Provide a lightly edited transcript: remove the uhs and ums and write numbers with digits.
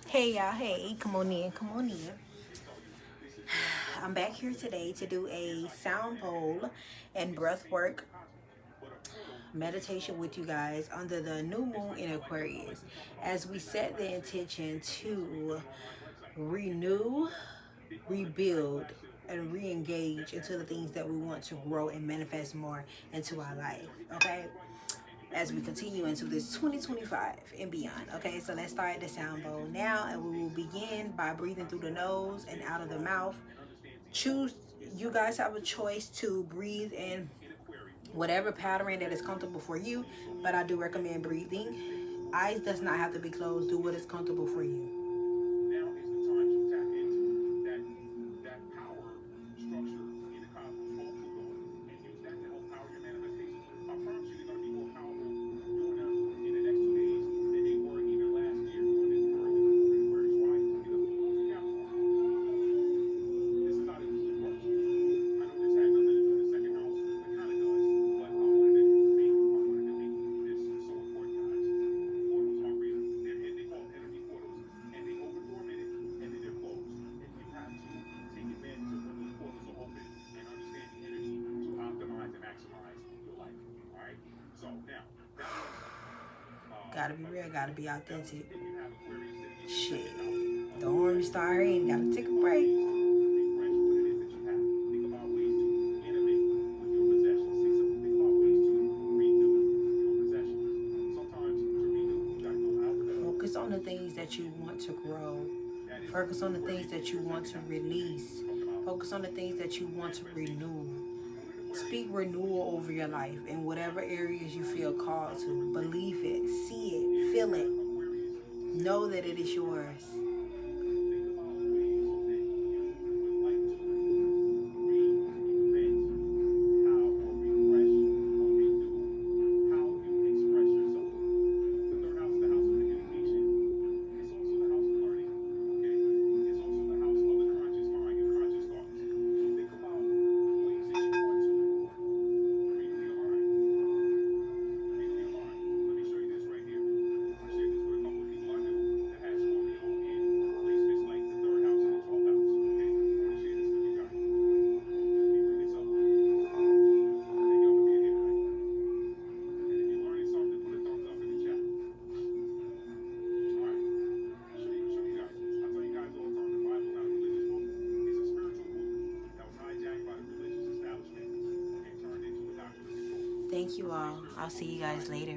Hey y'all, hey, come on in, come on in. I'm back here today to do a sound bowl and breath work meditation with you guys under the new moon in Aquarius as we set the intention to renew, rebuild, and re-engage into the things that we want to grow and manifest more into our life. Okay, as we continue into this 2025 and beyond. Okay, so let's start the sound bowl now, and we will begin by breathing through the nose and out of the mouth. Choose, you guys have a choice to breathe in whatever pattern that is comfortable for you, but I do recommend breathing. Eyes does not have to be closed. Do what is comfortable for you. Gotta be real, gotta be authentic. Shit. Don't worry, start hurrying. Gotta take a break. Focus on the things that you want to grow. Focus on the things that you want to release. Focus on the things that you want to renew. Speak renewal over your life in whatever areas you feel called to. Believe it, see it, feel it. Know that it is yours. Thank you all. I'll see you guys later.